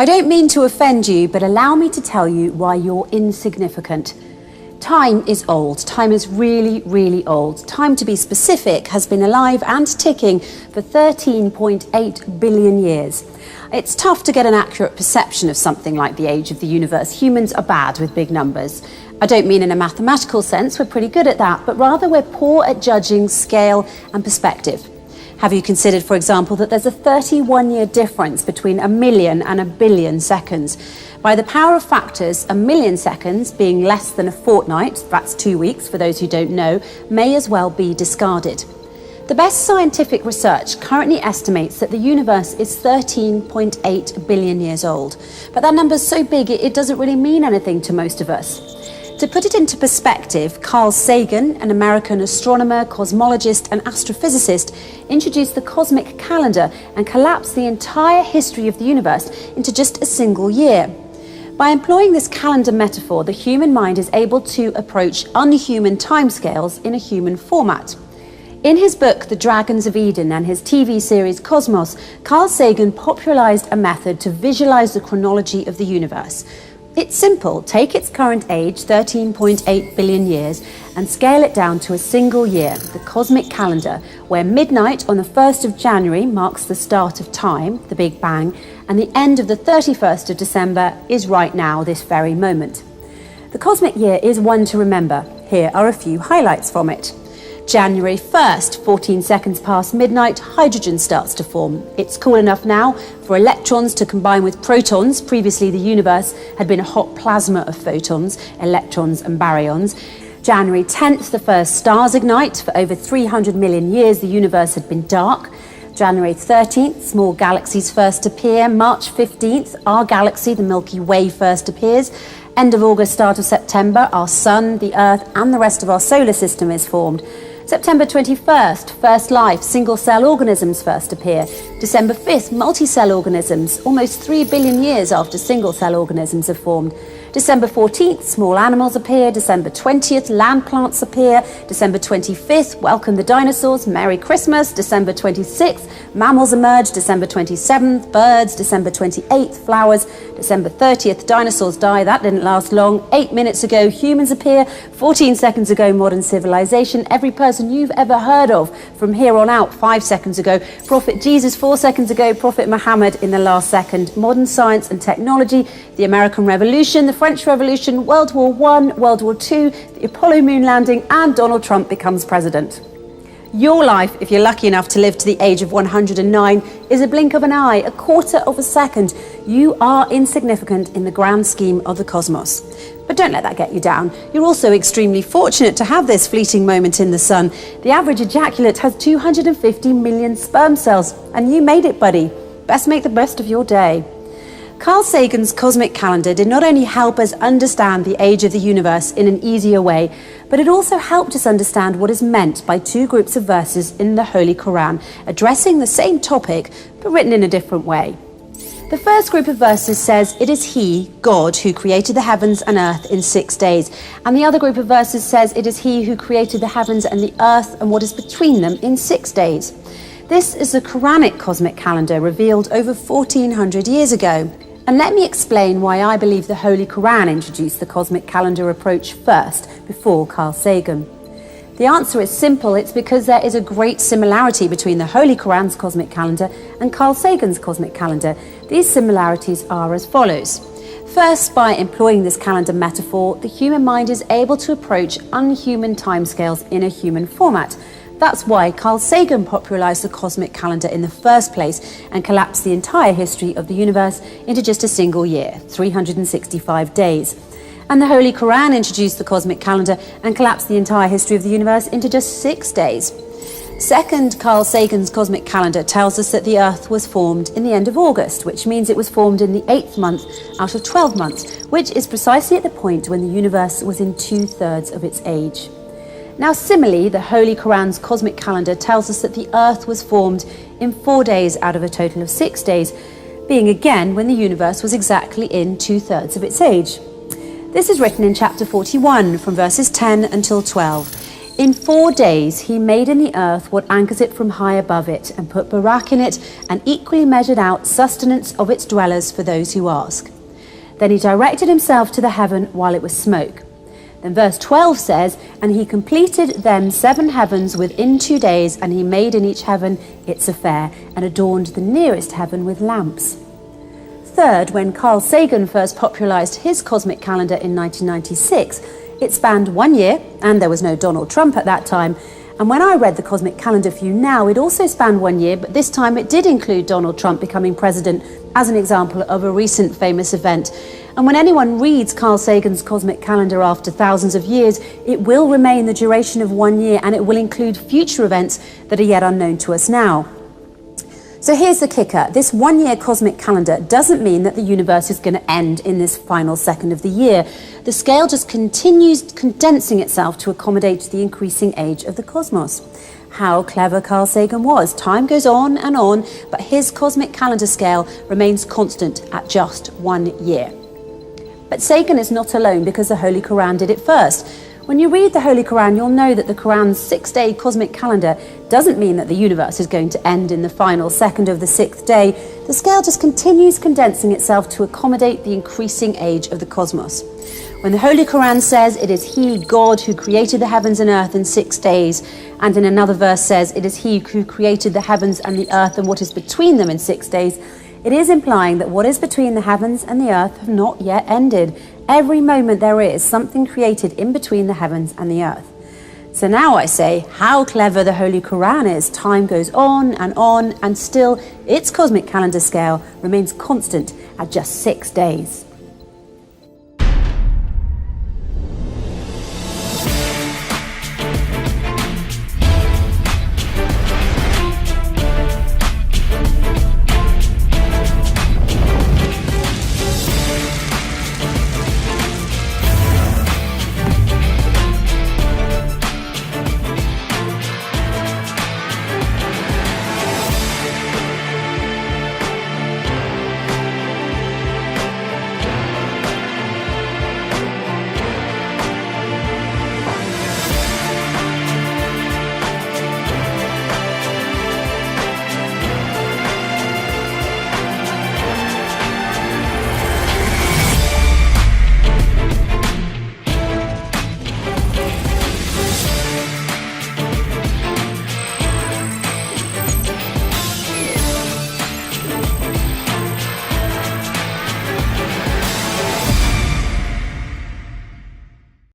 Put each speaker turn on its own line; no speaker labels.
I don't mean to offend you, but allow me to tell you why you're insignificant. Time is old. Time is really, really old. Time, to be specific, has been alive and ticking for 13.8 billion years. It's tough to get an accurate perception of something like the age of the universe. Humans are bad with big numbers. I don't mean in a mathematical sense, we're pretty good at that, but rather we're poor at judging scale and perspective. Have you considered, for example, that there's a 31-year difference between a million and a billion seconds? By the power of factors, a million seconds, being less than a fortnight, that's 2 weeks for those who don't know, may as well be discarded. The best scientific research currently estimates that the universe is 13.8 billion years old. But that number's so big it doesn't really mean anything to most of us. To put it into perspective, Carl Sagan, an American astronomer, cosmologist and astrophysicist, introduced the cosmic calendar and collapsed the entire history of the universe into just a single year. By employing this calendar metaphor, the human mind is able to approach unhuman timescales in a human format. In his book, The Dragons of Eden, and his TV series Cosmos, Carl Sagan popularized a method to visualize the chronology of the universe. It's simple. Take its current age, 13.8 billion years, and scale it down to a single year, the cosmic calendar, where midnight on the 1st of January marks the start of time, the Big Bang, and the end of the 31st of December is right now, this very moment. The cosmic year is one to remember. Here are a few highlights from it. January 1st, 14 seconds past midnight, hydrogen starts to form. It's cool enough now for electrons to combine with protons. Previously, the universe had been a hot plasma of photons, electrons and baryons. January 10th, the first stars ignite. For over 300 million years, the universe had been dark. January 13th, small galaxies first appear. March 15th, our galaxy, the Milky Way, first appears. End of August, start of September, our sun, the Earth, and the rest of our solar system is formed. September 21st, first life, single-cell organisms first appear. December 5th, multi-cell organisms, almost 3 billion years after single-cell organisms are formed. December 14th, small animals appear. December 20th, land plants appear. December 25th, welcome the dinosaurs, Merry Christmas. December 26th, mammals emerge. December 27th, birds. December 28th, flowers. December 30th, dinosaurs die. That didn't last long. 8 minutes ago, humans appear. 14 seconds ago, modern civilization. Every person you've ever heard of from here on out. 5 seconds ago, Prophet Jesus. 4 seconds ago, Prophet Muhammad in the last second. Modern science and technology, the American Revolution, the French Revolution, World War I, World War II, the Apollo moon landing, and Donald Trump becomes president. Your life, if you're lucky enough to live to the age of 109, is a blink of an eye, a quarter of a second. You are insignificant in the grand scheme of the cosmos. But don't let that get you down. You're also extremely fortunate to have this fleeting moment in the sun. The average ejaculate has 250 million sperm cells, and you made it, buddy. Best make the best of your day. Carl Sagan's cosmic calendar did not only help us understand the age of the universe in an easier way, but it also helped us understand what is meant by two groups of verses in the Holy Quran, addressing the same topic, but written in a different way. The first group of verses says, "It is He, God, who created the heavens and earth in 6 days." And the other group of verses says, "It is He who created the heavens and the earth and what is between them in 6 days." This is the Quranic cosmic calendar revealed over 1400 years ago. And let me explain why I believe the Holy Quran introduced the cosmic calendar approach first, before Carl Sagan. The answer is simple. It's because there is a great similarity between the Holy Quran's cosmic calendar and Carl Sagan's cosmic calendar. These similarities are as follows. First, by employing this calendar metaphor, the human mind is able to approach unhuman timescales in a human format. That's why Carl Sagan popularized the cosmic calendar in the first place and collapsed the entire history of the universe into just a single year, 365 days. And the Holy Quran introduced the cosmic calendar and collapsed the entire history of the universe into just 6 days. Second, Carl Sagan's cosmic calendar tells us that the Earth was formed in the end of August, which means it was formed in the 8th month out of 12 months, which is precisely at the point when the universe was in 2/3 of its age. Now, similarly, the Holy Quran's cosmic calendar tells us that the Earth was formed in 4 days out of a total of 6 days, being again when the universe was exactly in 2/3 of its age. This is written in chapter 41, from verses 10 until 12. In 4 days he made in the earth what anchors it from high above it, and put Barak in it, and equally measured out sustenance of its dwellers for those who ask. Then he directed himself to the heaven while it was smoke. Then verse 12 says, and he completed them 7 heavens within 2 days, and he made in each heaven its affair, and adorned the nearest heaven with lamps. Third, when Carl Sagan first popularized his cosmic calendar in 1996, it spanned 1 year, and there was no Donald Trump at that time. And when I read the cosmic calendar for you now, it also spanned 1 year, but this time it did include Donald Trump becoming president as an example of a recent famous event. And when anyone reads Carl Sagan's cosmic calendar after thousands of years, it will remain the duration of 1 year, and it will include future events that are yet unknown to us now. So here's the kicker. This 1 year cosmic calendar doesn't mean that the universe is going to end in this final second of the year. The scale just continues condensing itself to accommodate the increasing age of the cosmos. How clever Carl Sagan was. Time goes on, but his cosmic calendar scale remains constant at just 1 year. But Sagan is not alone, because the Holy Quran did it first. When you read the Holy Quran, you'll know that the Quran's 6-day cosmic calendar doesn't mean that the universe is going to end in the final second of the 6th day. The scale just continues condensing itself to accommodate the increasing age of the cosmos. When the Holy Quran says it is He, God, who created the heavens and earth in 6 days, and in another verse says it is He who created the heavens and the earth and what is between them in 6 days, it is implying that what is between the heavens and the earth have not yet ended. Every moment there is something created in between the heavens and the earth. So now I say, how clever the Holy Quran is. Time goes on, and still its cosmic calendar scale remains constant at just 6 days.